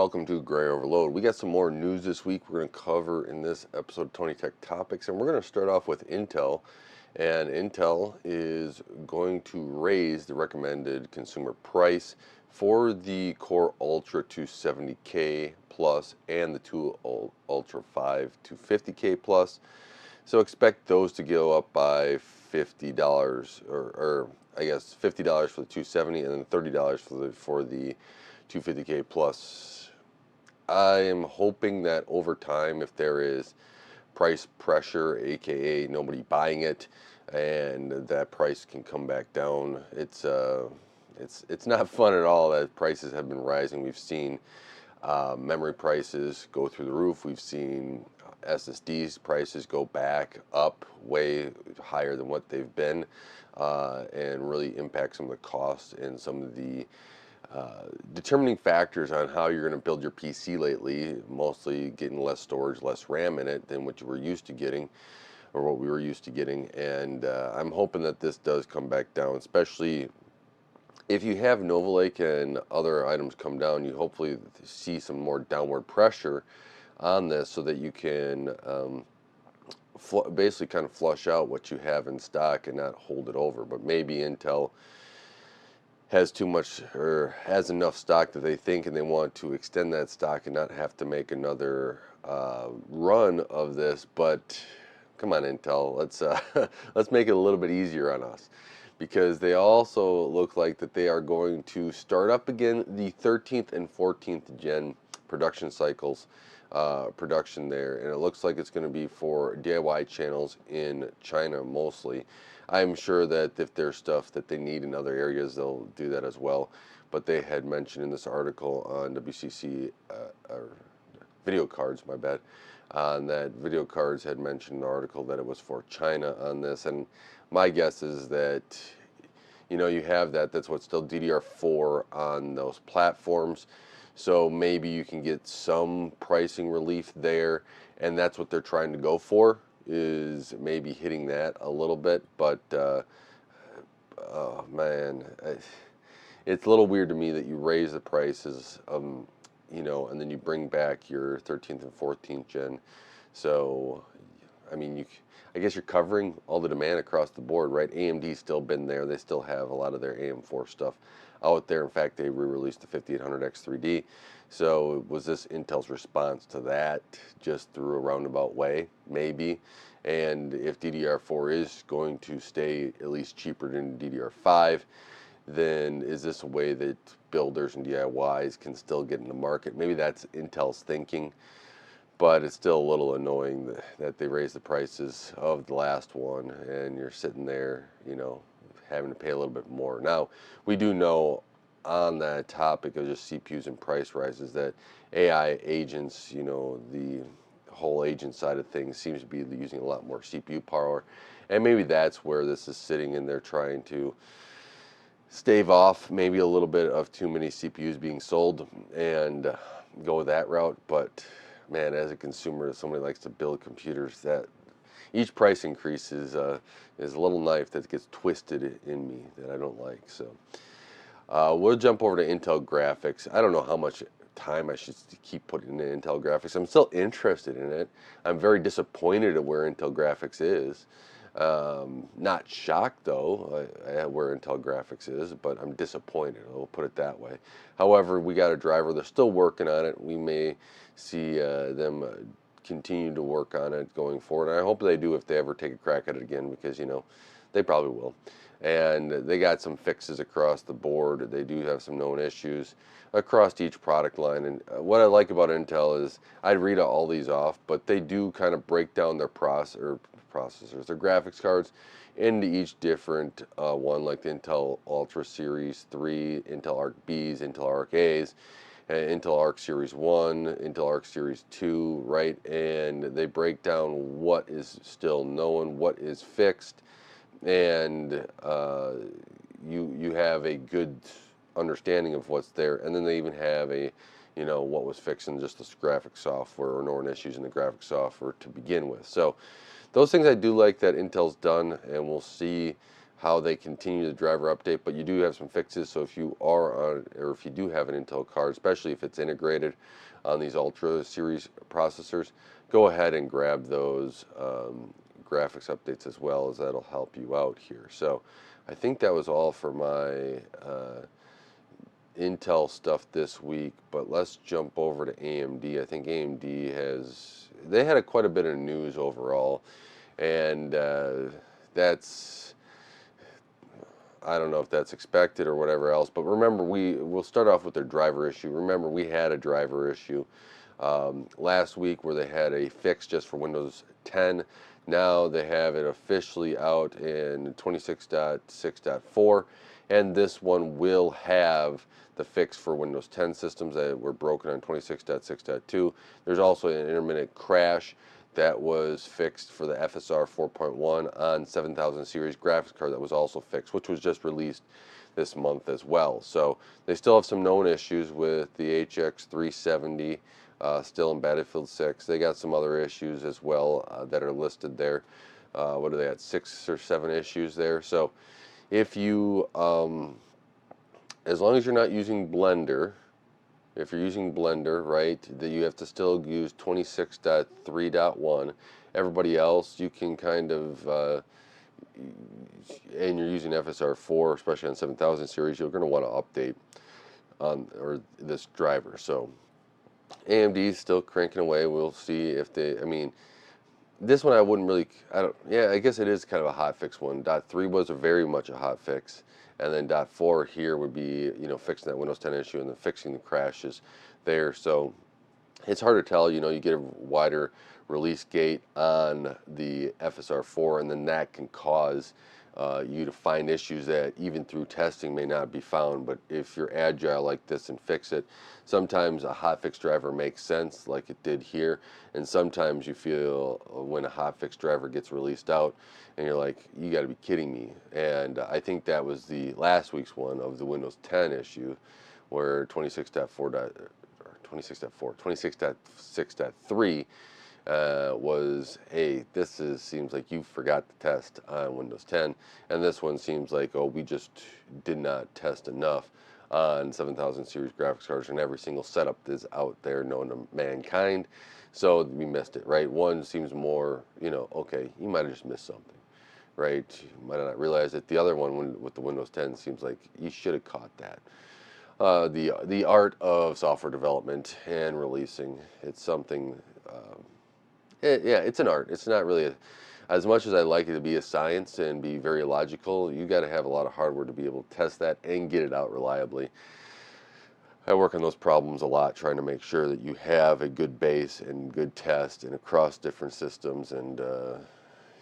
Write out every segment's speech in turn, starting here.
welcome to Gray Overload. We got some more news this week we're going to cover in this episode of Tony Tech Topics, and we're going to start off with Intel. And Intel is going to raise the recommended consumer price for the Core Ultra to 70K plus and the 2 Ultra 5 to 50K plus. So expect those to go up by $50, or I guess $50 for the 270 and then $30 for the 250K plus. I am hoping that over time, if there is price pressure, aka nobody buying it, and that price can come back down. It's not fun at all that prices have been rising. We've seen memory prices go through the roof. We've seen SSDs prices go back up way higher than what they've been, and really impact some of the costs and some of the determining factors on how you're going to build your PC lately, mostly getting less storage, less RAM in it than what you were used to getting, or what we were used to getting. And I'm hoping that this does come back down, especially if you have Nova Lake and other items come down. You hopefully see some more downward pressure on this so that you can basically kind of flush out what you have in stock and not hold it over. But maybe Intel has too much or has enough stock that they think, and they want to extend that stock and not have to make another run of this. But come on, Intel, let's make it a little bit easier on us, because they also look like that they are going to start up again the 13th and 14th gen production cycles, production there, and it looks like it's going to be for DIY channels in China mostly. I'm sure that if there's stuff that they need in other areas, they'll do that as well. But they had mentioned in this article on WCC, or video cards, my bad, on that video cards had mentioned in the article that it was for China on this. And my guess is that, you know, you have that's what's still DDR4 on those platforms. So maybe you can get some pricing relief there, and that's what they're trying to go for, is maybe hitting that a little bit. But oh man, it's a little weird to me that you raise the prices, you know, and then you bring back your 13th and 14th gen. So I mean, I guess you're covering all the demand across the board, right? AMD's still been there. They still have a lot of their AM4 stuff out there. In fact, they re-released the 5800X 3D. So was this Intel's response to that, just through a roundabout way? Maybe. And if DDR4 is going to stay at least cheaper than DDR5, then is this a way that builders and DIYs can still get in the market? Maybe that's Intel's thinking. But it's still a little annoying that they raised the prices of the last one, and you're sitting there, you know, having to pay a little bit more. Now, we do know on that topic of just CPUs and price rises that AI agents, you know, the whole agent side of things seems to be using a lot more CPU power. And maybe that's where this is sitting, and they're trying to stave off maybe a little bit of too many CPUs being sold and go that route. But man, as a consumer, as somebody likes to build computers, that each price increase is a little knife that gets twisted in me that I don't like. So we'll jump over to Intel graphics. I don't know how much time I should keep putting in Intel graphics. I'm still interested in it. I'm very disappointed at where Intel graphics is. Not shocked though at where Intel graphics is, but I'm disappointed. I'll put it that way. However, we got a driver. They're still working on it. We may see them continue to work on it going forward. And I hope they do if they ever take a crack at it again, because, you know, they probably will. And they got some fixes across the board. They do have some known issues across each product line. And what I like about Intel is, I'd read all these off, but they do kind of break down their processors, their graphics cards, into each different one, like the Intel Ultra Series 3, Intel Arc Bs, Intel Arc As, Intel Arc Series 1, Intel Arc Series 2, right? And they break down what is still known, what is fixed, and you have a good understanding of what's there. And then they even have a, you know, what was fixed in just the graphics software, or known issues in the graphics software to begin with. So those things I do like that Intel's done, and we'll see how they continue the driver update, but you do have some fixes. So if you are on, or if you do have an Intel card, especially if it's integrated on these Ultra series processors, go ahead and grab those graphics updates as well, as that'll help you out here. So I think that was all for my Intel stuff this week, but let's jump over to AMD. I think AMD they had quite a bit of news overall, and that's, I don't know if that's expected or whatever else, but remember, we'll start off with their driver issue. Remember, we had a driver issue last week where they had a fix just for Windows 10. Now they have it officially out in 26.6.4, and this one will have the fix for Windows 10 systems that were broken on 26.6.2. There's also an intermittent crash that was fixed for the FSR 4.1 on 7000 series graphics card that was also fixed, which was just released this month as well. So they still have some known issues with the HX 370 still in Battlefield 6. They got some other issues as well that are listed there. What are they at? 6 or 7 issues there. So if you, as long as you're not using Blender, if you're using Blender, right, then you have to still use 26.3.1. Everybody else, you can kind of, and you're using FSR 4, especially on 7000 series, you're going to want to update on this driver. So AMD is still cranking away. We'll see if they, I mean, this one I wouldn't really, yeah, I guess it is kind of a hot fix one. Dot 3 was very much a hot fix. And then dot 4 here would be, you know, fixing that Windows 10 issue and then fixing the crashes there. So it's hard to tell, you know, you get a wider release gate on the FSR 4, and then that can cause you to find issues that even through testing may not be found. But if you're agile like this and fix it, sometimes a hotfix driver makes sense like it did here, and sometimes you feel when a hotfix driver gets released out and you're like, you got to be kidding me. And I think that was the last week's one of the Windows 10 issue where 26.6.3 was, hey, seems like you forgot to test on Windows 10, and this one seems like, oh, we just did not test enough on 7000 series graphics cards, and every single setup is out there known to mankind, so we missed it, right? One seems more, you know, okay, you might have just missed something, right? You might not realize it. The other one with the Windows 10 seems like you should have caught that. The art of software development and releasing, it's something, yeah, it's an art. It's not really as much as I like it to be a science and be very logical, you got to have a lot of hardware to be able to test that and get it out reliably. I work on those problems a lot, trying to make sure that you have a good base and good test and across different systems, and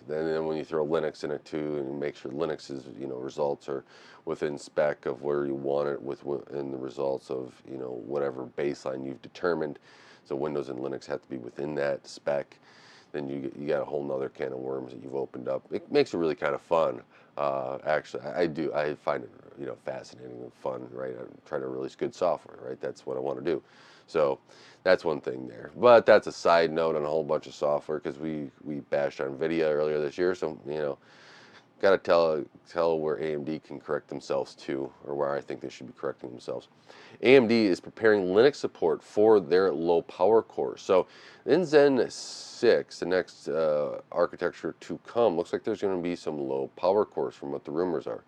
then when you throw Linux in it too, and make sure Linux's, you know, results are within spec of where you want it within the results of, you know, whatever baseline you've determined. So Windows and Linux have to be within that spec. Then you got a whole nother can of worms that you've opened up. It makes it really kind of fun. Actually, I find it, you know, fascinating and fun, right? I'm trying to release good software, right? That's what I want to do. So that's one thing there. But that's a side note on a whole bunch of software, because we bashed on Nvidia earlier this year. So, you know, got to tell where AMD can correct themselves too, or where I think they should be correcting themselves. AMD is preparing Linux support for their low power cores. So in Zen 6, the next architecture to come, looks like there's going to be some low power cores from what the rumors are.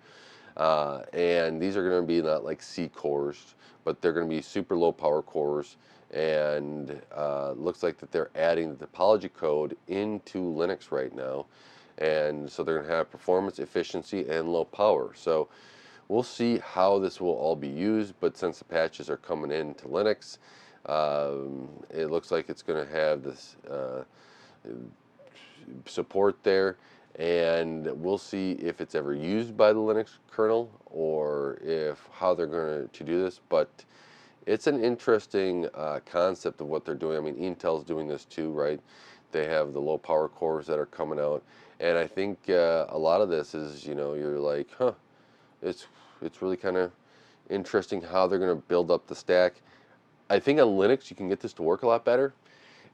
And these are going to be not like C cores, but they're going to be super low power cores. And looks like that they're adding the topology code into Linux right now. And so they're going to have performance, efficiency, and low power. So we'll see how this will all be used, but since the patches are coming into Linux, it looks like it's going to have this support there, and we'll see if it's ever used by the Linux kernel or how they're going to do this. But it's an interesting concept of what they're doing. I mean, Intel's doing this too, right? They have the low power cores that are coming out, and I think a lot of this is, you know, you're like, huh, it's really kind of interesting how they're going to build up the stack. I think on Linux you can get this to work a lot better.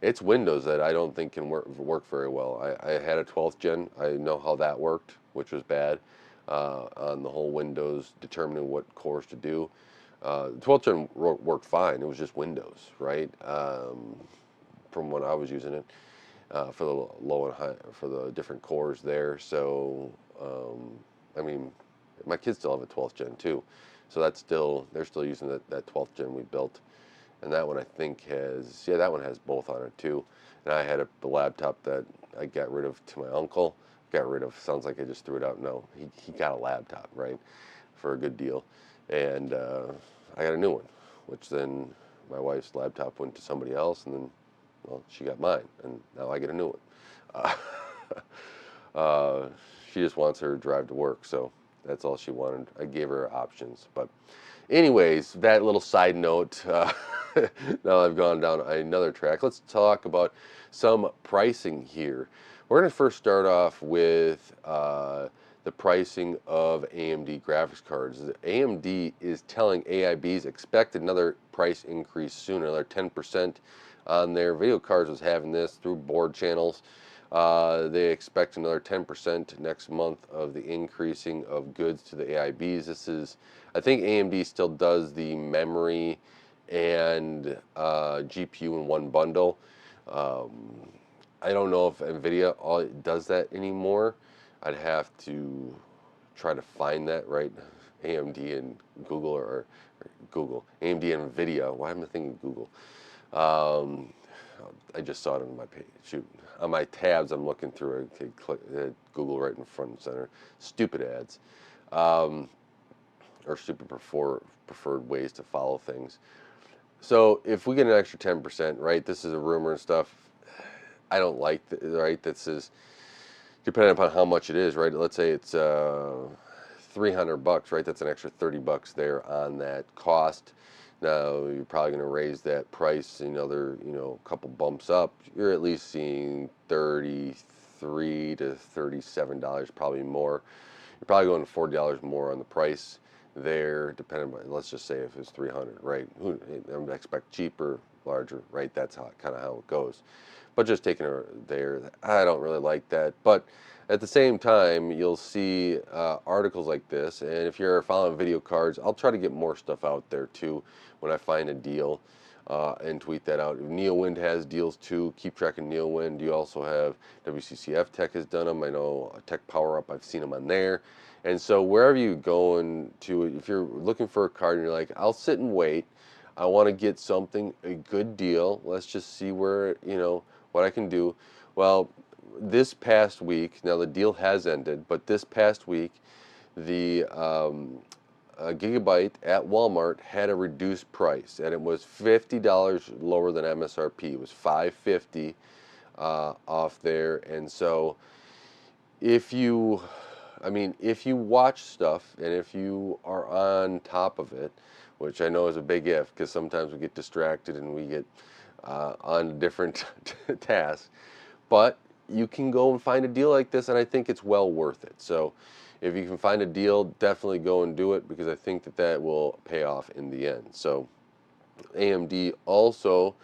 It's Windows that I don't think can work very well. I had a 12th gen. I know how that worked, which was bad. on the whole Windows, determining what cores to do. 12th gen worked fine. It was just Windows, right? From when I was using it for the low and high, for the different cores there. So I mean, my kids still have a 12th gen too, so that's still, they're still using that 12th gen we built, and that one I think has, yeah, that one has both on it too. And I had the laptop that I got rid of to my uncle. Got rid of, sounds like I just threw it out. No, he got a laptop, right, for a good deal, and I got a new one, which then my wife's laptop went to somebody else, and then, well, she got mine, and now I get a new one. She just wants her drive to work, so that's all she wanted. I gave her options. But anyways, that little side note, now I've gone down another track. Let's talk about some pricing here. We're going to first start off with the pricing of AMD graphics cards. AMD is telling AIBs expect another price increase soon, another 10% on their video cards. Was having this through board channels. They expect another 10% next month of the increasing of goods to the AIBs. This is, I think AMD still does the memory and GPU in one bundle. I don't know if Nvidia does that anymore. I'd have to try to find that, right? AMD and Google, or Google, AMD and Nvidia. Why am I thinking Google? I just saw it on my page. Shoot, on my tabs, I'm looking through. I could click Google right in front and center. Stupid ads, or stupid preferred ways to follow things. So if we get an extra 10%, right? This is a rumor and stuff. I don't like right. This is depending upon how much it is, right? Let's say it's $300, right? That's an extra $30 there on that cost. Now you're probably going to raise that price another, couple bumps up. You're at least seeing $33 to $37, probably more. You're probably going $40 more on the price there, depending on, let's just say if it's 300, right? I expect cheaper, larger, right? That's kind of how it goes. But just taking it there, I don't really like that. But at the same time, you'll see articles like this, and if you're following video cards, I'll try to get more stuff out there too when I find a deal, and tweet that out. NeoWind has deals too. Keep track of NeoWind. You also have WCCF Tech has done them. I know Tech Power Up, I've seen them on there. And so wherever you go to, if you're looking for a card and you're like, I'll sit and wait, I want to get something, a good deal. Let's just see where, what I can do. Well, this past week, now the deal has ended, but this past week, the Gigabyte at Walmart had a reduced price, and it was $50 lower than MSRP. It was $550 off there. And so if you watch stuff and if you are on top of it, which I know is a big if, because sometimes we get distracted and we get on different tasks, but you can go and find a deal like this, and I think it's well worth it. So if you can find a deal, definitely go and do it, because I think that will pay off in the end. So AMD also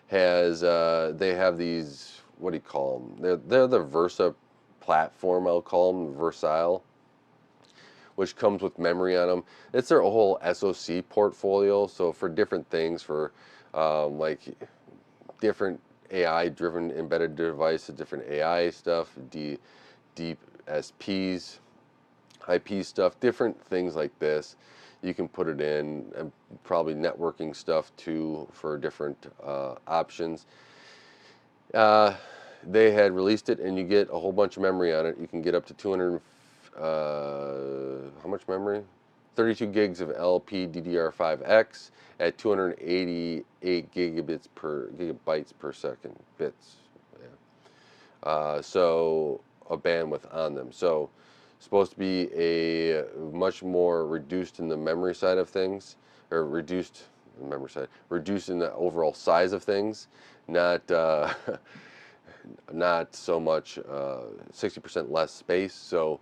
has, they have these, what do you call them? They're the Versa platform, I'll call them, Versatile, which comes with memory on them. It's their whole SoC portfolio, so for different things, for like different AI-driven embedded devices, different AI stuff, DSPs, IP stuff, different things like this. You can put it in, and probably networking stuff too for different options. They had released it, and you get a whole bunch of memory on it. You can get up to 200, how much memory? 32 gigs of LP DDR5X at 288 gigabytes per second, bits. Yeah. So a bandwidth on them. So supposed to be a much more reduced in the memory side of things, or reduced in the memory side, reduced in the overall size of things, not not so much 60% less space. So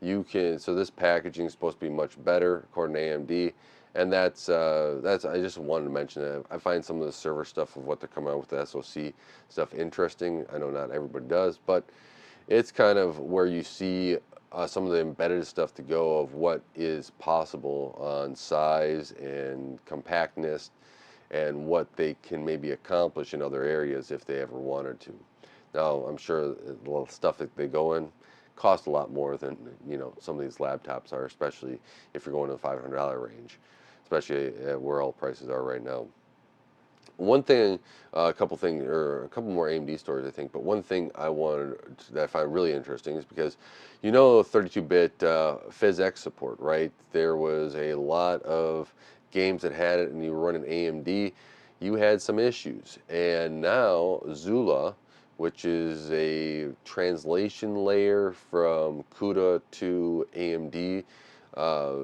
this packaging is supposed to be much better according to AMD, and that's I just wanted to mention that. I find some of the server stuff of what they're coming out with the SoC stuff interesting. I know not everybody does, but it's kind of where you see some of the embedded stuff to go of what is possible on size and compactness and what they can maybe accomplish in other areas if they ever wanted to. Now, I'm sure the little stuff that they go in cost a lot more than, you know, some of these laptops are, especially if you're going to the $500 range, especially where all prices are right now. One thing, a couple things, or a couple more AMD stories, I think. But one thing that I find really interesting is because, you know, 32-bit PhysX support, right? There was a lot of games that had it, and you were running AMD. You had some issues, and now ZLUDA, which is a translation layer from CUDA to AMD, uh,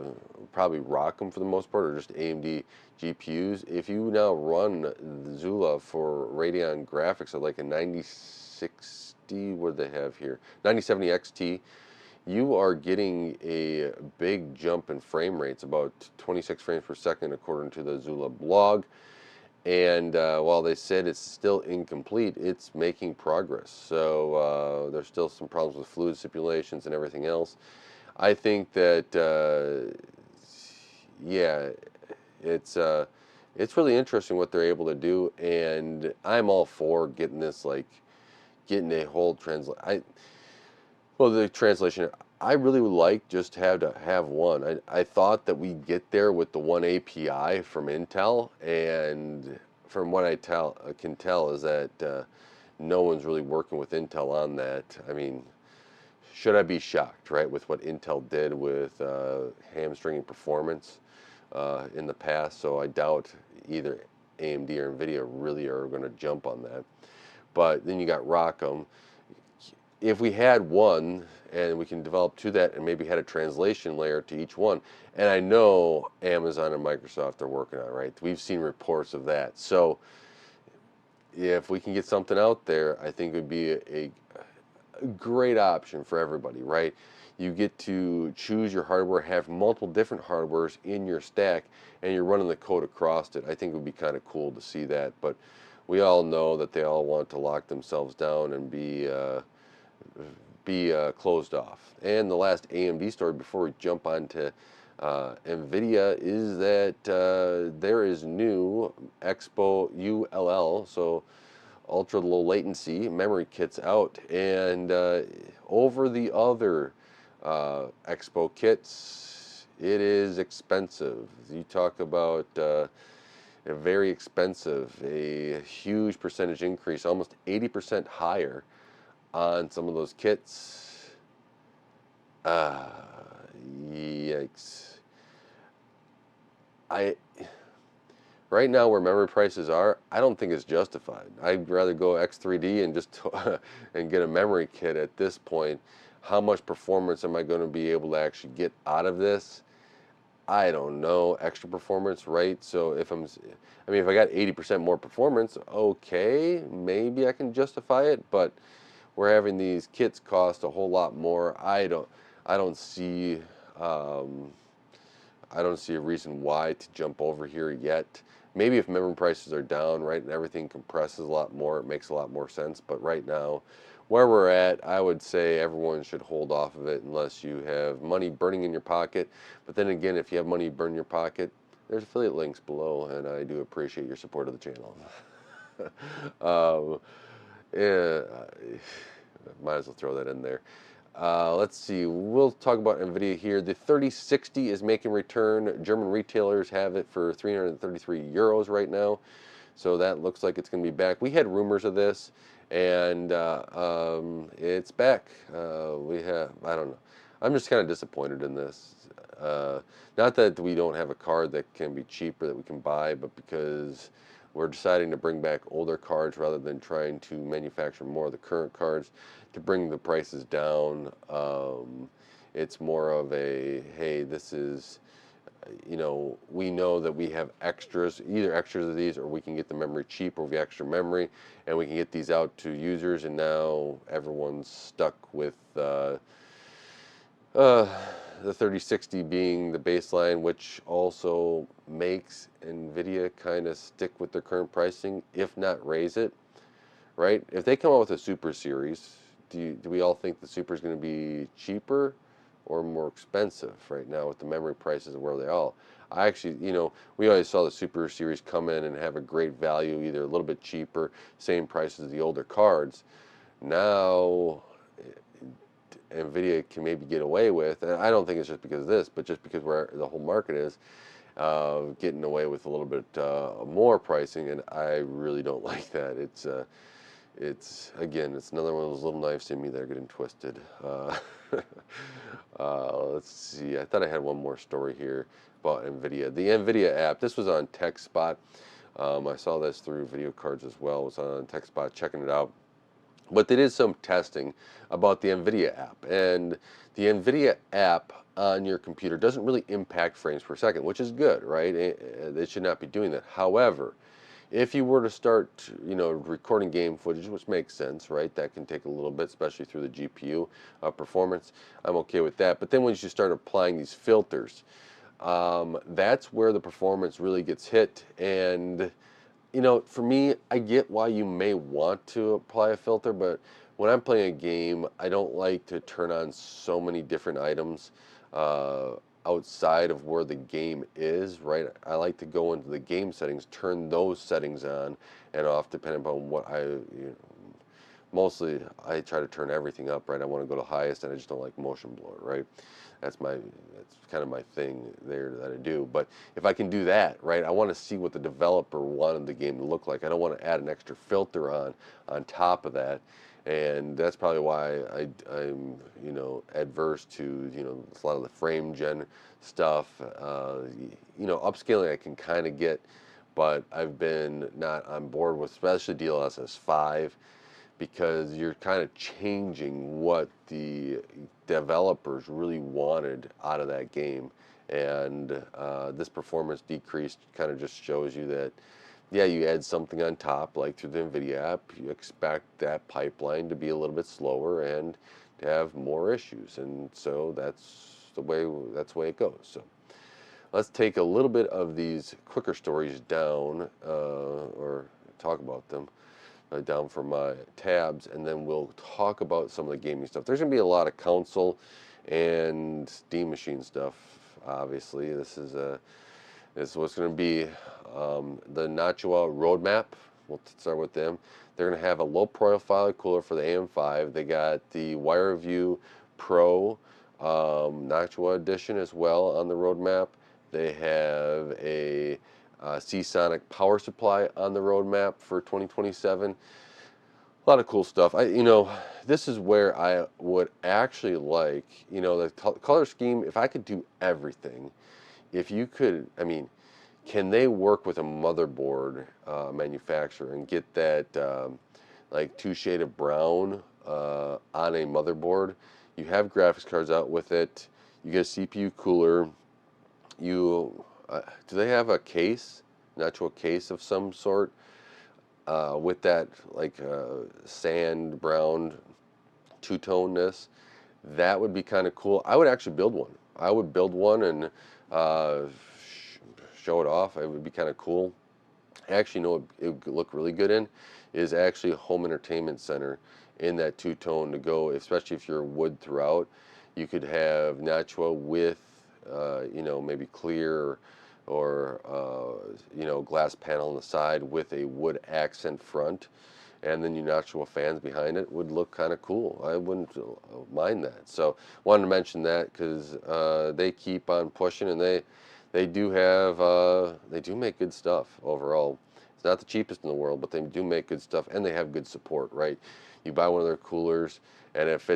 probably Rock'em for the most part, or just AMD GPUs. If you now run ZLUDA for Radeon graphics at like a 9060, what do they have here? 9070 XT, you are getting a big jump in frame rates, about 26 frames per second according to the ZLUDA blog. And while they said it's still incomplete, it's making progress. So there's still some problems with fluid stipulations and everything else. I think that yeah, it's really interesting what they're able to do, and I'm all for getting this, like getting a whole the translation. I really would like just to have one. I thought that we'd get there with the one API from Intel, and from what I can tell is that no one's really working with Intel on that. I mean, should I be shocked, right, with what Intel did with hamstringing performance in the past? So I doubt either AMD or Nvidia really are going to jump on that. But then you got Rock'em. If we had one and we can develop to that and maybe had a translation layer to each one, and I know Amazon and Microsoft are working on it, right? We've seen reports of that. So if we can get something out there, I think it would be a great option for everybody, right? You get to choose your hardware, have multiple different hardwares in your stack, and you're running the code across it. I think it would be kind of cool to see that, but we all know that they all want to lock themselves down and be closed off. And the last AMD story before we jump onto Nvidia is that there is new EXPO ULL, so ultra low latency memory kits out, and over the other EXPO kits, it is expensive. You talk about a very expensive, a huge percentage increase, almost 80% higher on some of those kits. Yikes. I Right now where memory prices are, I don't think it's justified. I'd rather go X3D and just and get a memory kit at this point. How much performance am I going to be able to actually get out of this? I don't know. Extra performance, right? So if if I got 80% more performance, okay, maybe I can justify it, but we're having these kits cost a whole lot more. I don't see I don't see a reason why to jump over here yet. Maybe if memory prices are down, right, and everything compresses a lot more, it makes a lot more sense. But right now, where we're at, I would say everyone should hold off of it unless you have money burning in your pocket. But then again, if you have money burn in your pocket, there's affiliate links below, and I do appreciate your support of the channel. Yeah, might as well throw that in there. Let's see, we'll talk about Nvidia here. The 3060 is making return. German retailers have it for 333 euros right now. So that looks like it's going to be back. We had rumors of this, and it's back. I don't know. I'm just kind of disappointed in this. Not that we don't have a card that can be cheaper that we can buy, but because we're deciding to bring back older cards rather than trying to manufacture more of the current cards to bring the prices down. It's more of a, hey, this is, we know that we have extras, either extras of these, or we can get the memory cheap, or we have extra memory, and we can get these out to users, and now everyone's stuck with the 3060 being the baseline, which also makes Nvidia kind of stick with their current pricing, if not raise it, right? If they come out with a Super series, do we all think the Super is going to be cheaper? or more expensive right now with the memory prices and where they all. I actually, we always saw the Super Series come in and have a great value, either a little bit cheaper, same price as the older cards. Now, Nvidia can maybe get away with, and I don't think it's just because of this, but just because where the whole market is, getting away with a little bit more pricing, and I really don't like that. It's again, it's another one of those little knives in me that are getting twisted. Let's see. I thought I had one more story here about Nvidia. The Nvidia app. This was on TechSpot. I saw this through Video Cards as well. It was on TechSpot, checking it out. But they did some testing about the Nvidia app, and the Nvidia app on your computer doesn't really impact frames per second, which is good, right? It should not be doing that. However, if you were to start, recording game footage, which makes sense, right? That can take a little bit, especially through the GPU performance. I'm okay with that. But then once you start applying these filters, that's where the performance really gets hit. And for me, I get why you may want to apply a filter, but when I'm playing a game, I don't like to turn on so many different items outside of where the game is, right? I like to go into the game settings, turn those settings on and off depending upon what mostly I try to turn everything up, right? I want to go to highest, and I just don't like motion blur, right? That's kind of my thing there that I do. But if I can do that, right, I want to see what the developer wanted the game to look like. I don't want to add an extra filter on top of that. And that's probably why I'm adverse to a lot of the frame gen stuff. Upscaling I can kind of get, but I've been not on board with especially DLSS 5, because you're kind of changing what the developers really wanted out of that game. And this performance decrease kind of just shows you that, yeah, you add something on top, like through the Nvidia app, you expect that pipeline to be a little bit slower and to have more issues. And so that's the way it goes. So let's take a little bit of these quicker stories down, or talk about them down from my tabs, and then we'll talk about some of the gaming stuff. There's going to be a lot of console and Steam machine stuff. Obviously, this is what's going to be the Notcua roadmap. We'll start with them. They're going to have a low profile cooler for the AM5. They got the WireView Pro Notcua edition as well on the roadmap. They have a Seasonic power supply on the roadmap for 2027. A lot of cool stuff. This is where I would actually like, the color scheme. If I could do everything, if you could, can they work with a motherboard manufacturer and get that like two shade of brown on a motherboard? You have graphics cards out with it. You get a CPU cooler. Do they have a case, an actual case of some sort with that like sand brown two-toneness? That would be kind of cool. I would actually build one. I would build one and show it off. It would be kind of cool. Actually, it would look really good in is actually a home entertainment center in that two-tone to go, especially if you're wood throughout. You could have Notcua with maybe clear or glass panel on the side with a wood accent front, and then your Notcua fans behind it would look kind of cool. I wouldn't mind that. So wanted to mention that because they keep on pushing, and they do make good stuff overall. It's not the cheapest in the world, but they do make good stuff, and they have good support, right? You buy one of their coolers, and if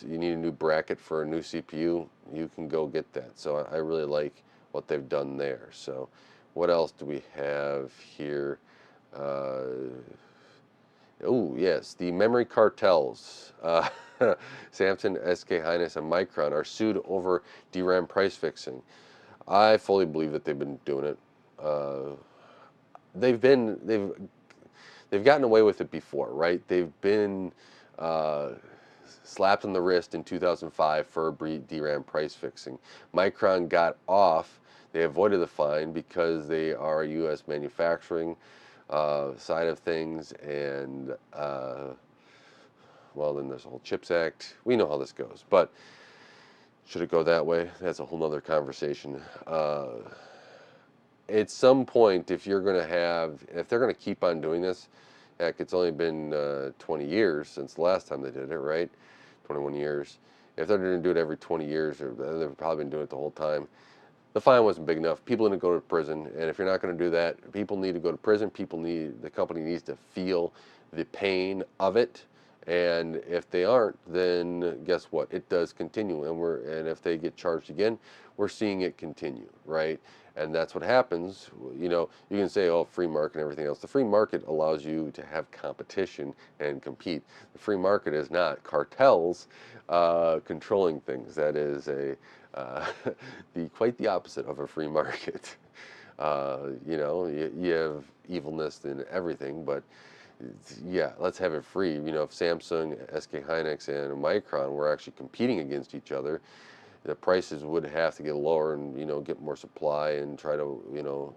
you need a new bracket for a new CPU, you can go get that. So I really like what they've done there. So what else do we have here? Oh, yes, the Memory Cartels, Samsung, SK Hynix, and Micron are sued over DRAM price fixing. I fully believe that they've been doing it. They've gotten away with it before, right? They've been slapped on the wrist in 2005 for DRAM price fixing. Micron got off. They avoided the fine because they are a U.S. manufacturing side of things, and well, then there's the whole CHIPS Act. We know how this goes, but Should it go that way? That's a whole nother conversation. At some point, if you're going to have, if they're going to keep on doing this, heck, it's only been 20 years since the last time they did it, right? 21 years. If they're going to do it every 20 years, they've probably been doing it the whole time. The fine wasn't big enough. People need to go to prison, and if you're not going to do that, people need to go to prison. The company needs to feel the pain of it, and if they aren't, then guess what? It does continue, and if they get charged again, we're seeing it continue, right? And that's what happens. You know, you can say, oh, free market and everything else. The free market allows you to have competition and compete. The free market is not cartels controlling things. That is quite the opposite of a free market. You know, you have evilness in everything, but yeah, let's have it free. You know, if Samsung, SK Hynix, and Micron were actually competing against each other, the prices would have to get lower and, you know, get more supply and try to, you know,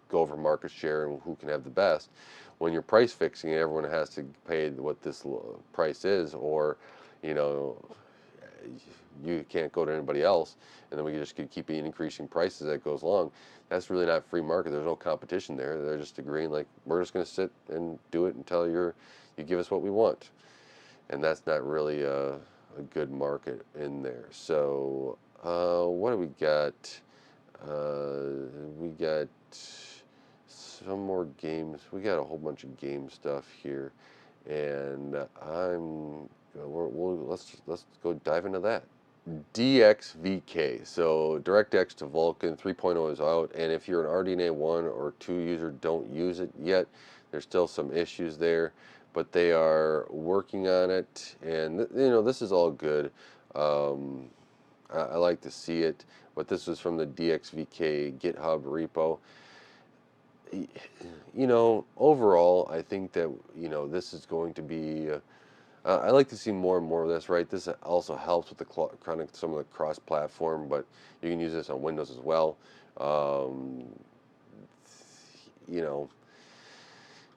go over market share and who can have the best. When you're price fixing, everyone has to pay what this price is, or, you know, you can't go to anybody else, and then we just keep increasing prices as that goes along. That's really not free market. There's no competition there. They're just agreeing, like, we're just going to sit and do it until you give us what we want, and that's not really a good market in there. So what do we got? We got some more games. We got a whole bunch of game stuff here, and let's go dive into that. DXVK, so DirectX to Vulkan 3.0 is out, and if you're an RDNA 1 or 2 user, don't use it yet. There's still some issues there, but they are working on it, and you know, this is all good. I like to see it, but this was from the DXVK GitHub repo. You know, overall, I think that, you know, this is going to be I like to see more and more of this, right? This also helps with the some of the cross-platform, but you can use this on Windows as well. You know,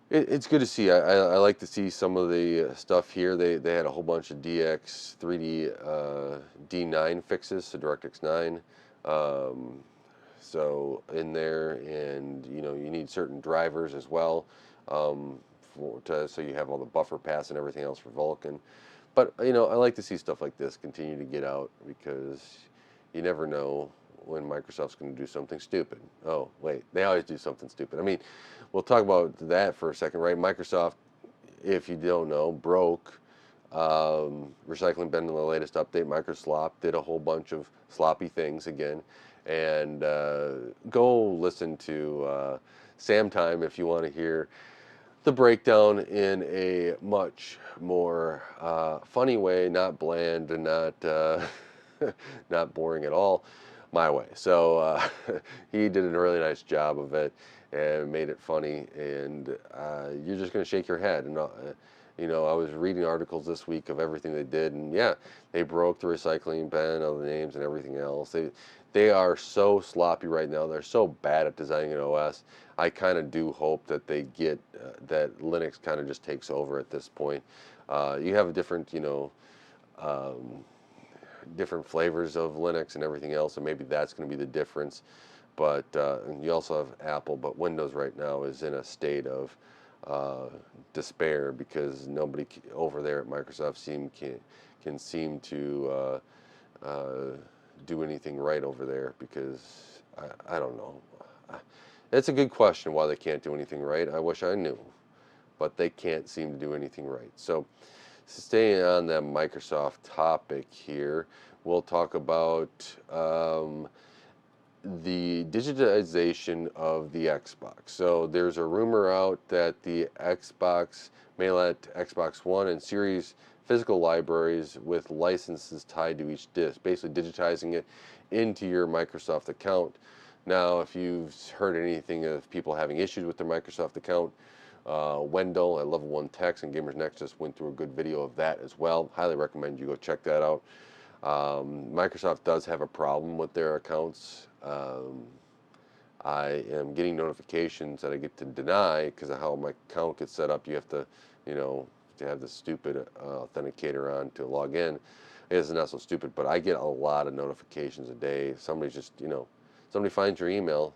it's good to see. I like to see some of the stuff here. They had a whole bunch of DX 3D D9 fixes, so DirectX 9. So in there, and you know, you need certain drivers as well. So you have all the buffer paths and everything else for Vulkan. But you know, I like to see stuff like this continue to get out, because you never know when Microsoft's going to do something stupid. Oh wait, they always do something stupid. I mean, we'll talk about that for a second, right? Microsoft, if you don't know, broke recycling bin in the latest update. Microslop did a whole bunch of sloppy things again, and go listen to Sam Time if you want to hear the breakdown in a much more funny way, not bland and not not boring at all, my way. So he did a really nice job of it and made it funny, and you're just going to shake your head. And you know, I was reading articles this week of everything they did, and yeah, they broke the recycling bin of the names and everything else. They are so sloppy right now. They're so bad at designing an OS. I kind of do hope that they get that Linux kind of just takes over at this point. You have different, you know, different flavors of Linux and everything else, and maybe that's going to be the difference. But and you also have Apple, but Windows right now is in a state of despair, because nobody over there at Microsoft can seem to do anything right over there, because I don't know. It's a good question why they can't do anything right. I wish I knew, but they can't seem to do anything right. So staying on that Microsoft topic here, we'll talk about the digitization of the Xbox. So there's a rumor out that the Xbox may let Xbox One and Series physical libraries with licenses tied to each disc, basically digitizing it into your Microsoft account. Now, if you've heard anything of people having issues with their Microsoft account, Wendell at Level 1 Techs and Gamers Nexus went through a good video of that as well. Highly recommend you go check that out. Microsoft does have a problem with their accounts. I am getting notifications that I get to deny because of how my account gets set up. You have to, you know, to have the stupid authenticator on to log in. I guess it's not so stupid, but I get a lot of notifications a day. Somebody's just, somebody finds your email,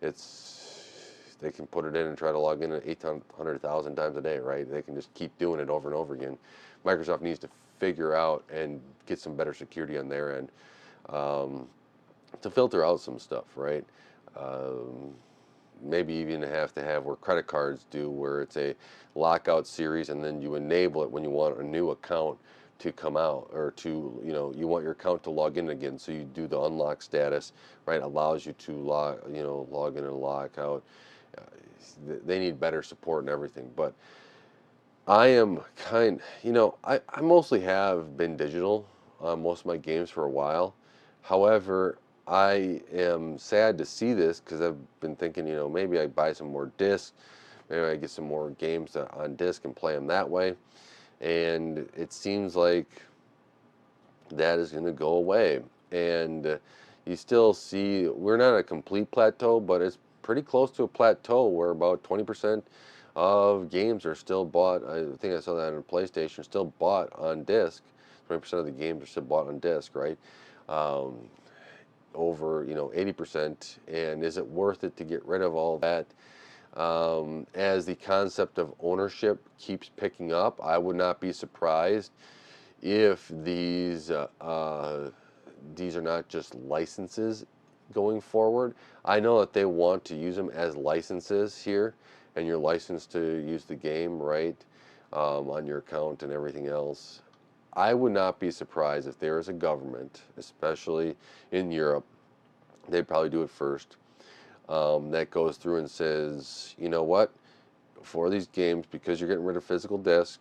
they can put it in and try to log in 800,000 times a day, right? They can just keep doing it over and over again. Microsoft needs to figure out and get some better security on their end, to filter out some stuff, right? Um, Maybe even have to have where credit cards do, where it's a lockout series, and then you enable it when you want a new account to come out, or to, you want your account to log in again, so you do the unlock status, right? Allows you to log in and log out. uh, they need better support and everything. But I am I mostly have been digital on most of my games for a while. However, I am sad to see this, because I've been thinking, maybe I buy some more discs, maybe I get some more games on disc and play them that way. And it seems like that is going to go away. And you still see we're not at a complete plateau, but it's pretty close to a plateau where about 20% of games are still bought. I think I saw that on PlayStation, still bought on disc. 20% of the games are still bought on disc, right? Um, Over 80%. And is it worth it to get rid of all that? As the concept of ownership keeps picking up, I would not be surprised if these are not just licenses going forward. I know that they want to use them as licenses here, and you're licensed to use the game, right, on your account and everything else. I would not be surprised if there is a government, especially in Europe, they'd probably do it first, that goes through and says, you know what, for these games, because you're getting rid of physical disc,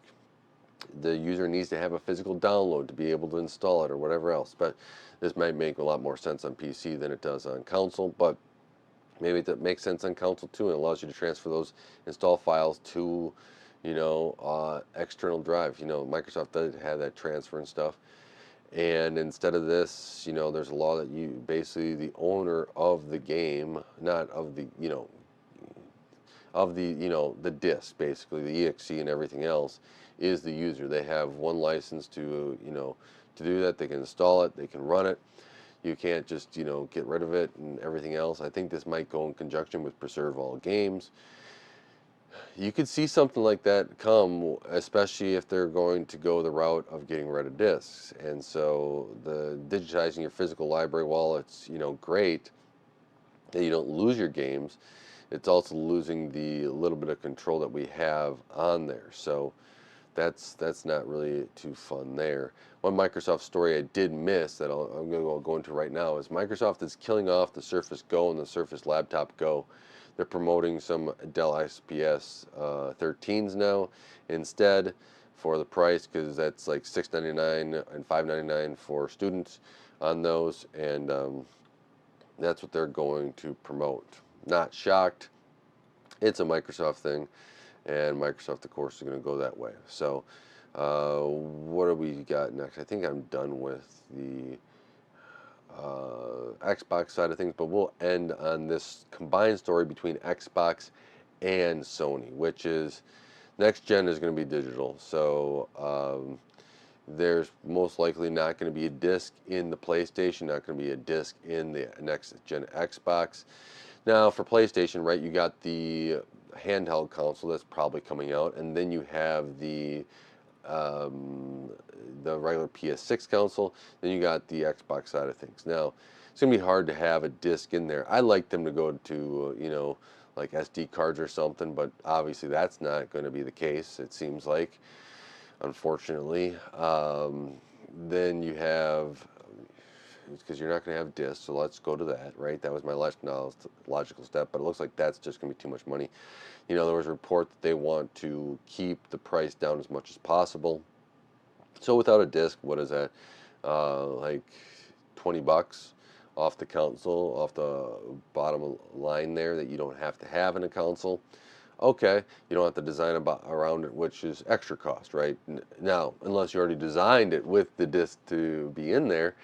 the user needs to have a physical download to be able to install it or whatever else. But this might make a lot more sense on PC than it does on console, but maybe that makes sense on console too, and allows you to transfer those install files to, external drive. Microsoft does have that transfer and stuff. And instead of this, there's a law that you basically, the owner of the game, not of the, the disk, basically the exe and everything else, is the user. They have one license to, to do that. They can install it, they can run it. You can't just, get rid of it and everything else. I think this might go in conjunction with preserve all games. You could see something like that come, especially if they're going to go the route of getting rid of discs. And so the digitizing your physical library, while it's, great that you don't lose your games, it's also losing the little bit of control that we have on there. So that's not really too fun there. One Microsoft story I did miss that I'm going to go into right now is Microsoft is killing off the Surface Go and the Surface Laptop Go. They're promoting some Dell XPS 13s now instead for the price, because that's like $699 and $599 for students on those, and that's what they're going to promote. Not shocked. It's a Microsoft thing, and Microsoft, of course, is going to go that way. So, what do we got next? I think I'm done with the Xbox side of things, but we'll end on this combined story between Xbox and Sony, which is next gen is going to be digital. So, there's most likely not going to be a disc in the PlayStation, not going to be a disc in the next gen Xbox. Now, for PlayStation, right, you got the handheld console that's probably coming out, and then you have the regular PS6 console, then you got the Xbox side of things. Now, it's going to be hard to have a disc in there. I like them to go to, like SD cards or something, but obviously that's not going to be the case, it seems like, unfortunately. Then you have, because you're not going to have discs, so let's go to that, right? That was my last logical step, but it looks like that's just going to be too much money. There was a report that they want to keep the price down as much as possible. So without a disc, what is that? Like $20 off the console, off the bottom line there, that you don't have to have in a console. Okay, you don't have to design around it, which is extra cost, right? Now, unless you already designed it with the disc to be in there,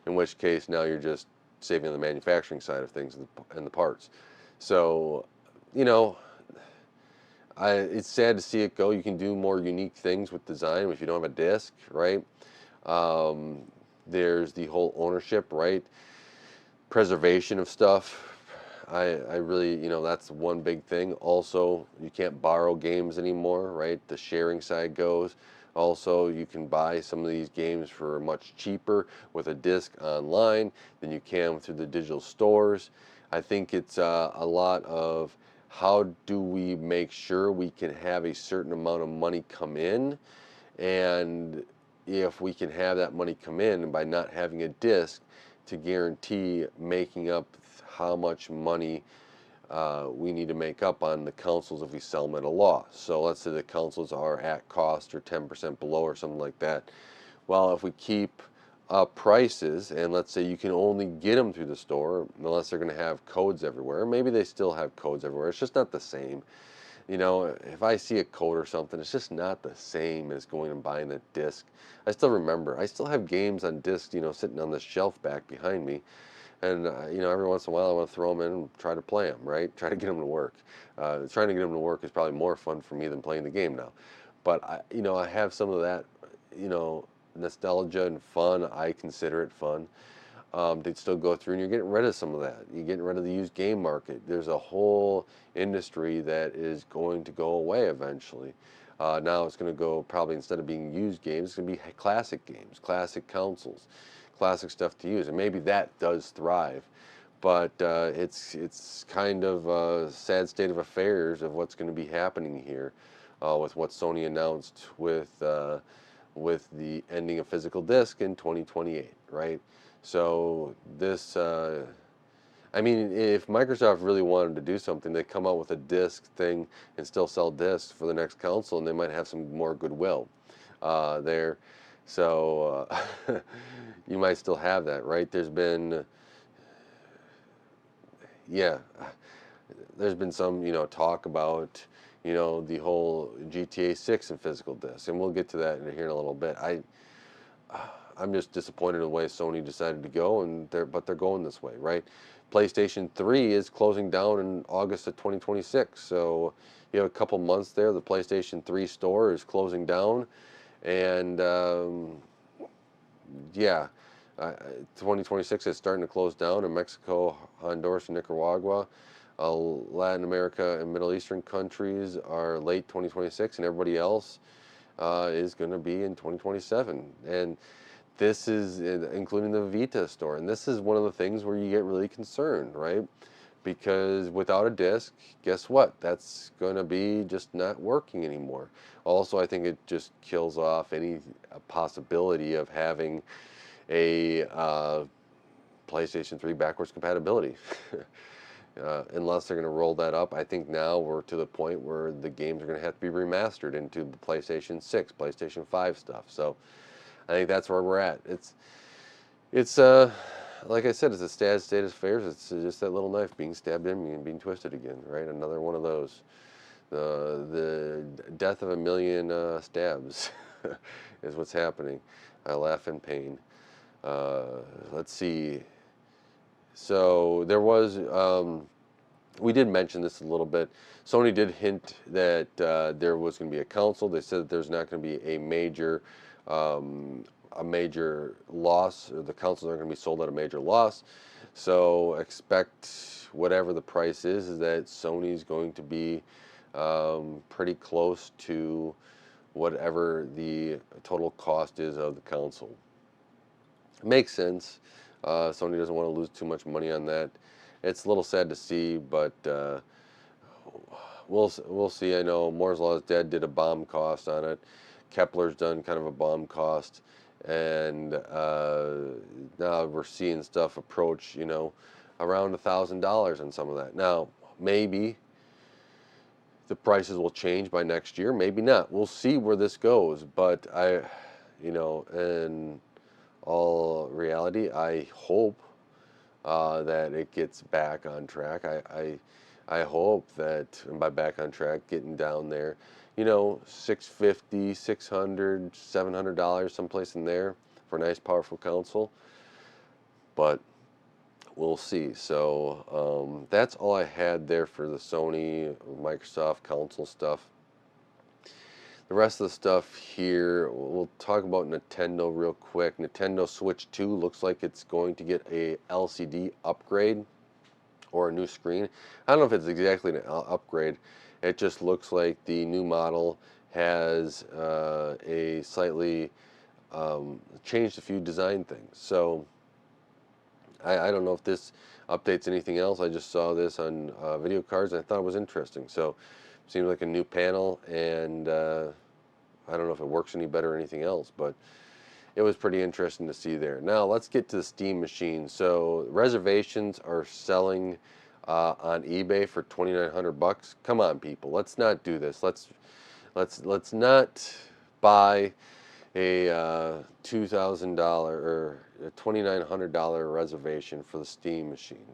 in which case now you're just saving on the manufacturing side of things and the parts. So, you know, it's sad to see it go. You can do more unique things with design if you don't have a disc, right? Um, there's the whole ownership, right? Preservation of stuff. I really, that's one big thing. Also, you can't borrow games anymore, right? The sharing side goes. Also, you can buy some of these games for much cheaper with a disc online than you can through the digital stores. I think it's a lot of how do we make sure we can have a certain amount of money come in, and if we can have that money come in, and by not having a disc to guarantee making up how much money we need to make up on the consoles if we sell them at a loss. So let's say the consoles are at cost or 10% below or something like that. Well, if we keep up prices, and let's say you can only get them through the store unless they're going to have codes everywhere. Maybe they still have codes everywhere. It's just not the same. If I see a code or something, it's just not the same as going and buying a disc. I still remember, I still have games on disc, sitting on the shelf back behind me. And, every once in a while I want to throw them in and try to play them, right? Try to get them to work. Trying to get them to work is probably more fun for me than playing the game now. But, I have some of that, nostalgia and fun. I consider it fun. They'd still go through, and you're getting rid of some of that. You're getting rid of the used game market. There's a whole industry that is going to go away eventually. Now it's going to go, probably instead of being used games, it's going to be classic games, classic consoles, classic stuff to use, and maybe that does thrive. But it's kind of a sad state of affairs of what's going to be happening here, with what Sony announced with the ending of physical disc in 2028, right? So this, I mean, if Microsoft really wanted to do something, they'd come out with a disc thing and still sell discs for the next console, and they might have some more goodwill there. So you might still have that, right? Yeah, there's been some, talk about, the whole GTA 6 and physical disc, and we'll get to that here in a little bit. I'm just disappointed in the way Sony decided to go, but they're going this way, right? PlayStation 3 is closing down in August of 2026, so you have a couple months there. The PlayStation 3 store is closing down, and yeah, 2026 is starting to close down in Mexico, Honduras, and Nicaragua. Latin America and Middle Eastern countries are late 2026, and everybody else is going to be in 2027. And this is including the Vita store. And this is one of the things where you get really concerned, right? Because without a disc, guess what? That's going to be just not working anymore. Also, I think it just kills off any possibility of having a PlayStation 3 backwards compatibility. Unless they're going to roll that up. I think now we're to the point where the games are going to have to be remastered into the PlayStation 6, PlayStation 5 stuff. So I think that's where we're at. It's like I said, it's a sad state of affairs. It's just that little knife being stabbed in me and being twisted again, right? Another one of those. The death of a million stabs is what's happening. I laugh in pain. Let's see. So there was, we did mention this a little bit. Sony did hint that there was going to be a console. They said that there's not going to be a major loss, or the consoles aren't going to be sold at a major loss. So expect whatever the price is that Sony's going to be pretty close to whatever the total cost is of the console. Makes sense. Sony doesn't want to lose too much money on that. It's a little sad to see, but we'll see. I know Moore's Law is Dead did a bomb cost on it. Kepler's done kind of a bomb cost, and now we're seeing stuff approach, around $1,000 on some of that. Now, maybe the prices will change by next year, maybe not. We'll see where this goes, but in all reality, I hope that it gets back on track. I hope that, and by back on track, getting down there, $650, $600, $700, someplace in there for a nice, powerful console. But we'll see. So that's all I had there for the Sony, Microsoft console stuff. the rest of the stuff here, we'll talk about Nintendo real quick. Nintendo Switch 2 looks like it's going to get a LCD upgrade or a new screen. I don't know if it's exactly an upgrade. It just looks like the new model has a slightly changed a few design things. So I don't know if this updates anything else. I just saw this on video cards and I thought it was interesting. So seems like a new panel, and I don't know if it works any better or anything else, but it was pretty interesting to see there. Now let's get to the Steam machine. So reservations are selling on eBay for $2,900. Come on, people, let's not do this. Let's not buy a $2,000 or a $2,900 reservation for the Steam machine.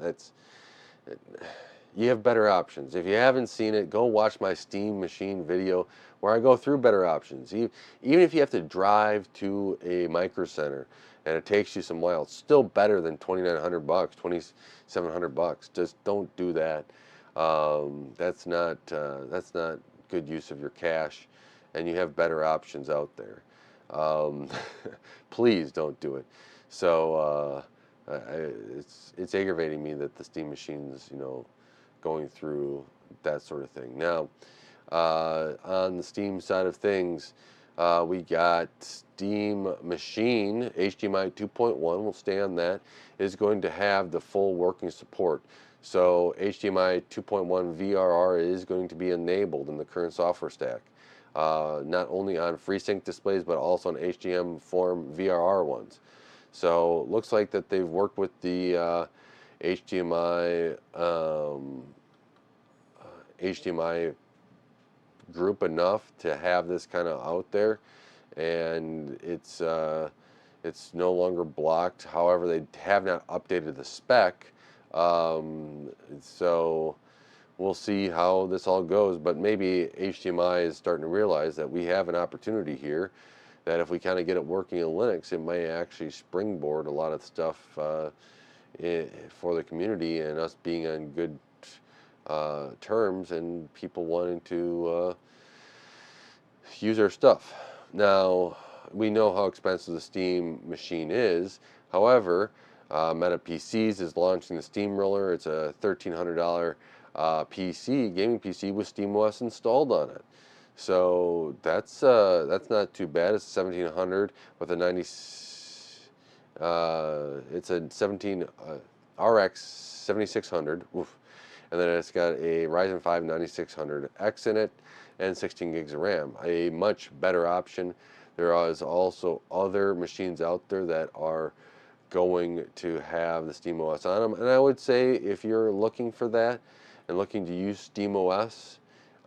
You have better options. If you haven't seen it, go watch my Steam machine video where I go through better options. Even if you have to drive to a micro center and it takes you some while, it's still better than $2,900, $2,700. Just don't do that. That's not good use of your cash, and you have better options out there. Please don't do it. So it's aggravating me that the Steam machine's going through that sort of thing. Now, on the Steam side of things, we got Steam Machine HDMI 2.1. We'll stay on that. Is going to have the full working support. So HDMI 2.1 VRR is going to be enabled in the current software stack. Not only on FreeSync displays, but also on HDM form VRR ones. So looks like that they've worked with the HDMI HDMI group enough to have this kind of out there, and it's no longer blocked. However, they have not updated the spec, so we'll see how this all goes. But maybe HDMI is starting to realize that we have an opportunity here, that if we kind of get it working in Linux, it may actually springboard a lot of stuff for the community, and us being on good terms and people wanting to use our stuff. Now, we know how expensive the Steam machine is. However, Meta PCs is launching the Steamroller. It's a $1,300 gaming PC with SteamOS installed on it. So that's not too bad. It's 1,700 with a 90. It's a 17 RX 7600. Oof. And then it's got a Ryzen 5 9600X in it and 16 gigs of RAM. A much better option. There is also other machines out there that are going to have the SteamOS on them. And I would say if you're looking for that and looking to use SteamOS,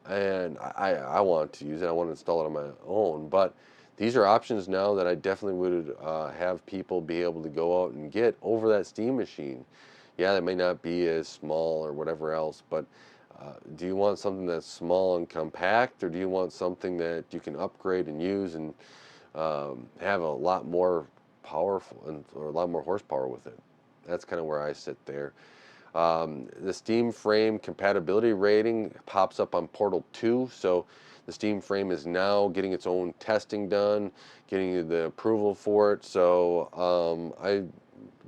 and I want to use it, I want to install it on my own, but these are options now that I definitely would have people be able to go out and get over that Steam machine. Yeah, that may not be as small or whatever else, but do you want something that's small and compact, or do you want something that you can upgrade and use and have a lot more powerful or a lot more horsepower with it? That's kind of where I sit there. The Steam Frame Compatibility rating pops up on Portal 2, so the Steam Frame is now getting its own testing done, getting the approval for it. So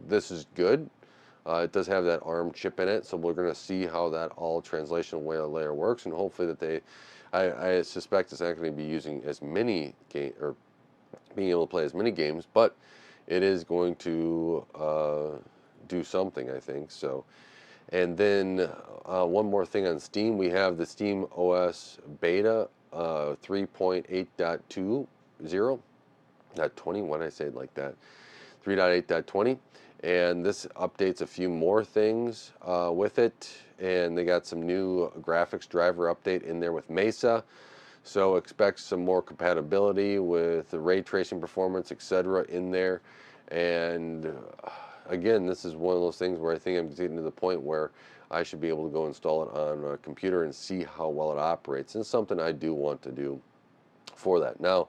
this is good. It does have that ARM chip in it, so we're going to see how that all translation layer works, and hopefully that I suspect it's not going to be using as many or being able to play as many games, but it is going to do something, I think. So, and then one more thing on Steam, we have the SteamOS beta 3.8.20, not 20. Why did I say it like that? 3.8.20. And this updates a few more things with it, and they got some new graphics driver update in there with Mesa, so expect some more compatibility with the ray tracing performance, etc. in there. And again, this is one of those things where I think I'm getting to the point where I should be able to go install it on a computer and see how well it operates, and it's something I do want to do for that. Now,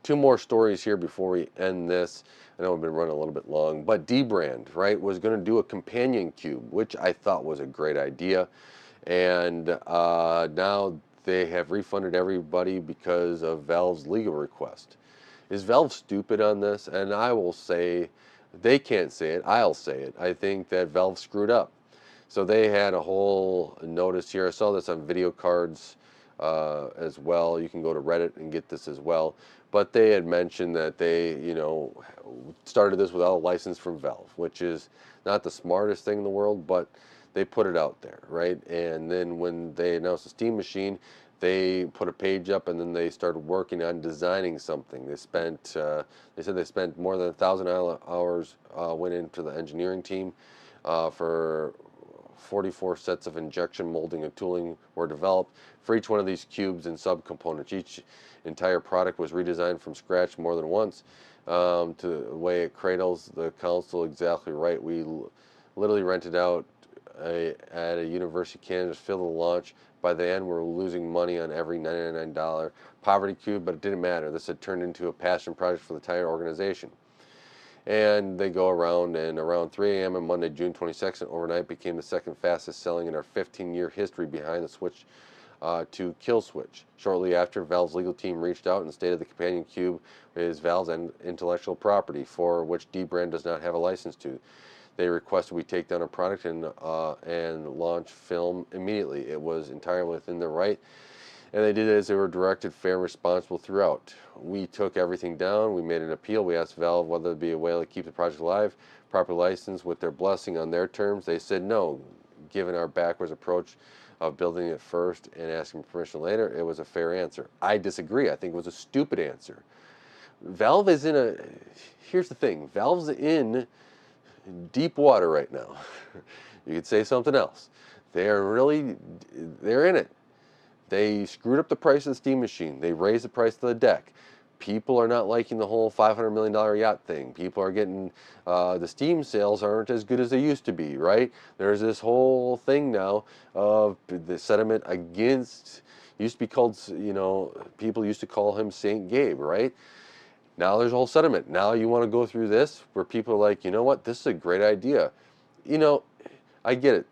two more stories here before we end this. I know I've been running a little bit long, but dBrand, right, was going to do a companion cube, which I thought was a great idea. And now they have refunded everybody because of Valve's legal request. Is Valve stupid on this? And I will say, they can't say it, I'll say it. I think that Valve screwed up. So they had a whole notice here. I saw this on video cards as well. You can go to Reddit and get this as well. But they had mentioned that they, started this without a license from Valve, which is not the smartest thing in the world, but they put it out there, right? And then when they announced the Steam Machine, they put a page up, and then they started working on designing something. They said they spent more than 1,000 hours went into the engineering team for 44 sets of injection molding and tooling were developed for each one of these cubes and subcomponents. Each entire product was redesigned from scratch more than once. To the way it cradles the console exactly right. We literally rented out at a university campus, fill the launch. By the end, we're losing money on every $99 poverty cube, but it didn't matter. This had turned into a passion project for the entire organization. And they go around, and around 3 a.m. on Monday, June 22nd, overnight became the second fastest selling in our 15-year history behind the switch to kill switch. Shortly after, Valve's legal team reached out and stated the companion cube is Valve's intellectual property, for which dBrand does not have a license to. They requested we take down a product and launch film immediately. It was entirely within their right, and they did it as they were directed, fair and responsible throughout. We took everything down. We made an appeal. We asked Valve whether there'd be a way to keep the project alive, proper license with their blessing on their terms. They said no. Given our backwards approach of building it first and asking permission later, it was a fair answer. I disagree. I think it was a stupid answer. Valve is in a... Here's the thing. Valve's in deep water right now. You could say something else. They're in it. They screwed up the price of the Steam Machine. They raised the price of the deck. People are not liking the whole $500 million yacht thing. People are getting, the Steam sales aren't as good as they used to be, right? There's this whole thing now of the sentiment against, used to be called, people used to call him Saint Gabe, right? Now there's a whole sentiment. Now you want to go through this where people are like, you know what, this is a great idea. I get it.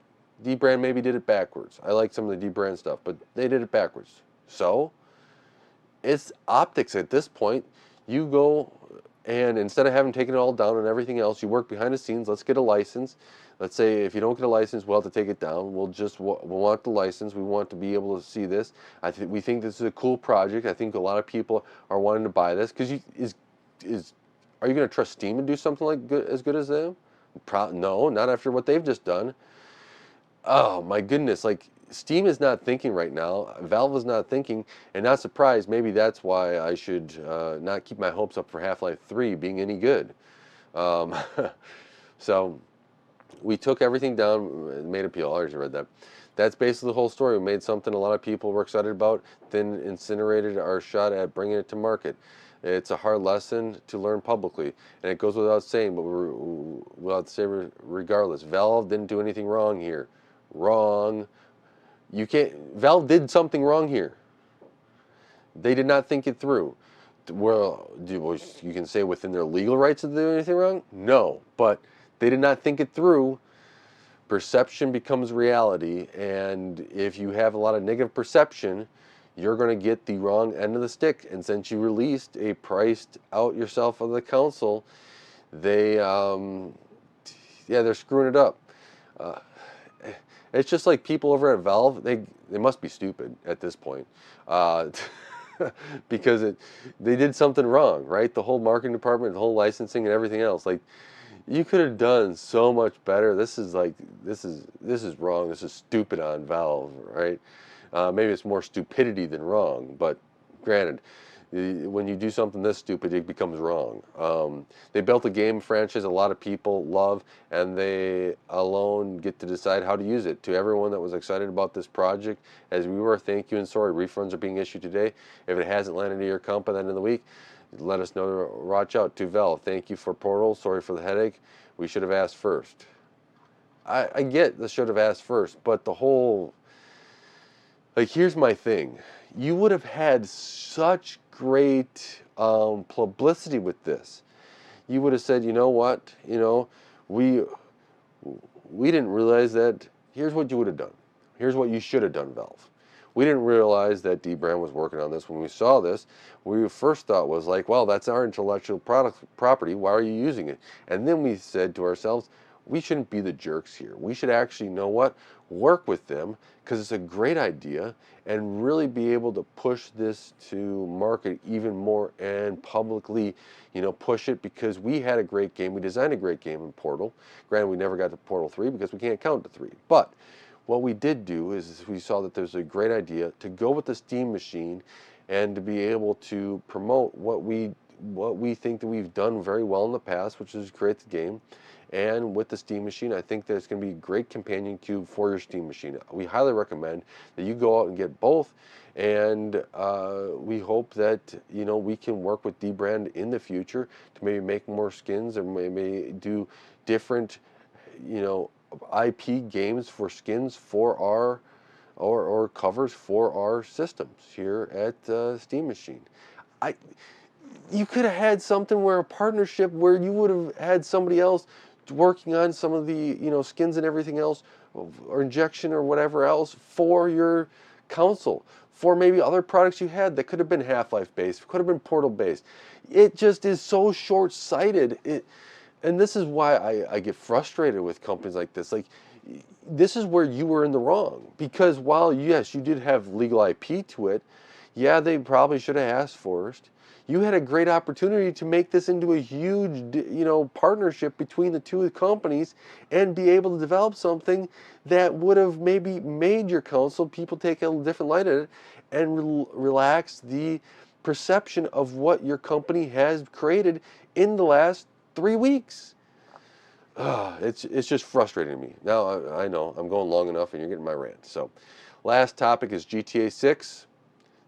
dBrand maybe did it backwards. I like some of the dBrand stuff, but they did it backwards. So, it's optics at this point. You go and instead of having taken it all down and everything else, you work behind the scenes. Let's get a license. Let's say if you don't get a license, we'll have to take it down. We'll want the license. We want to be able to see this. We think this is a cool project. I think a lot of people are wanting to buy this because are you going to trust Steam to do something as good as them? No, not after what they've just done. Oh my goodness, like Steam is not thinking right now. Valve is not thinking, and not surprised. Maybe that's why I should not keep my hopes up for Half-Life 3 being any good. So we took everything down, made appeal. I already read that. That's basically the whole story. We made something a lot of people were excited about, then incinerated our shot at bringing it to market. It's a hard lesson to learn publicly, and it goes without saying, but without saying regardless. Valve didn't do anything wrong here. Wrong. Valve did something wrong here. They did not think it through. Well, you can say within their legal rights to do anything wrong? No, but they did not think it through. Perception becomes reality, and if you have a lot of negative perception, you're going to get the wrong end of the stick. And since you released a priced out yourself of the console, they're screwing it up. It's just like people over at Valve, they must be stupid at this point. Because they did something wrong, right? The whole marketing department, the whole licensing and everything else. Like, you could have done so much better. This is wrong. This is stupid on Valve, right? Maybe it's more stupidity than wrong, but granted, when you do something this stupid, it becomes wrong. They built a game franchise a lot of people love, and they alone get to decide how to use it. To everyone that was excited about this project, as we were, thank you and sorry. Refunds are being issued today. If it hasn't landed in your account by the end of the week, let us know to watch out. To Valve, thank you for Portal. Sorry for the headache. We should have asked first. I get the should have asked first, but the whole... Like, here's my thing. You would have had such great publicity with this. You would have said, you know what, we didn't realize that. Here's what you would have done. Here's what you should have done, Valve. We didn't realize that dBrand was working on this. When we saw this, we first thought was like, well, that's our intellectual property. Why are you using it? And then we said to ourselves, we shouldn't be the jerks here. We should actually, know what, work with them, because it's a great idea, and really be able to push this to market even more and publicly, push it, because we had a great game. We designed a great game in Portal. Granted, we never got to Portal 3 because we can't count to 3. But what we did do is we saw that there's a great idea to go with the Steam machine and to be able to promote what we think that we've done very well in the past, which is create the game. And with the Steam machine, I think there's going to be a great companion cube for your Steam machine. We highly recommend that you go out and get both. And we hope that, we can work with dBrand in the future to maybe make more skins, or maybe do different, IP games for skins for our, or covers for our systems here at Steam Machine. You could have had something where a partnership where you would have had somebody else working on some of the skins and everything else, or injection or whatever else for your console, for maybe other products you had that could have been Half-Life based, could have been Portal based. It just is so short-sighted. And this is why I get frustrated with companies like this. Like, this is where you were in the wrong, because while yes, you did have legal IP to it, yeah, they probably should have asked first. You had a great opportunity to make this into a huge, partnership between the two companies, and be able to develop something that would have maybe made your console, people take a different light at it, and relax the perception of what your company has created in the last 3 weeks. It's just frustrating to me. Now, I know I'm going long enough and you're getting my rant. So, last topic is GTA 6.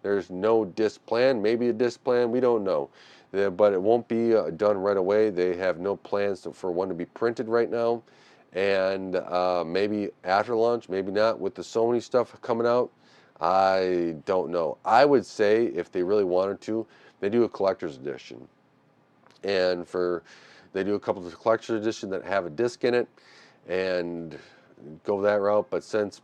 There's no disc plan, maybe a disc plan, we don't know. But it won't be done right away. They have no plans for one to be printed right now. And maybe after launch, maybe not. With the Sony stuff coming out, I don't know. I would say if they really wanted to, they do a collector's edition. And they do a couple of collector's edition that have a disc in it, and go that route. But since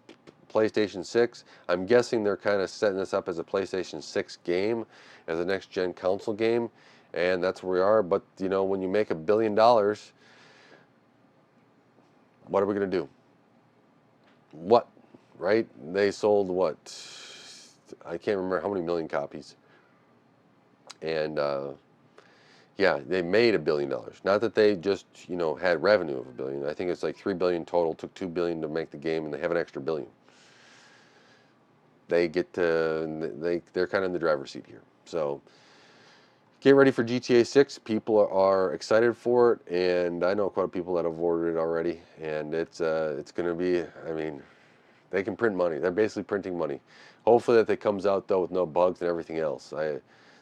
PlayStation 6, I'm guessing they're kind of setting this up as a PlayStation 6 game, as a next gen console game, and that's where we are. But when you make $1 billion, what are we going to do? What, right? They sold what? I can't remember how many million copies. And yeah, they made $1 billion. Not that they just, had revenue of $1 billion. I think it's like $3 billion total. Took $2 billion to make the game, and they have an extra $1 billion. They get to, they're kind of in the driver's seat here. So get ready for GTA 6. People are excited for it, and I know quite a few people that have ordered it already. And it's going to be, I mean, they can print money. They're basically printing money. Hopefully that it comes out though with no bugs and everything else.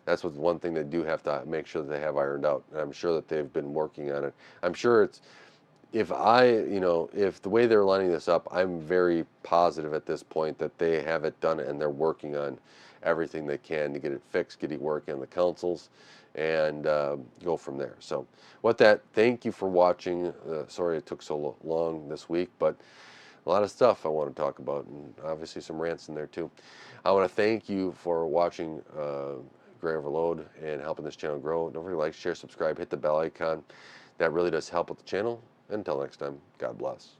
That's what one thing they do have to make sure that they have ironed out. And I'm sure that they've been working on it. I'm sure if the way they're lining this up, I'm very positive at this point that they have it done and they're working on everything they can to get it fixed, get it working on the consoles, and go from there. So with that, thank you for watching. Sorry it took so long this week, but a lot of stuff I want to talk about, and obviously some rants in there too. I want to thank you for watching Gray Overload and helping this channel grow. Don't forget to like, share, subscribe, hit the bell icon. That really does help with the channel. Until next time, God bless.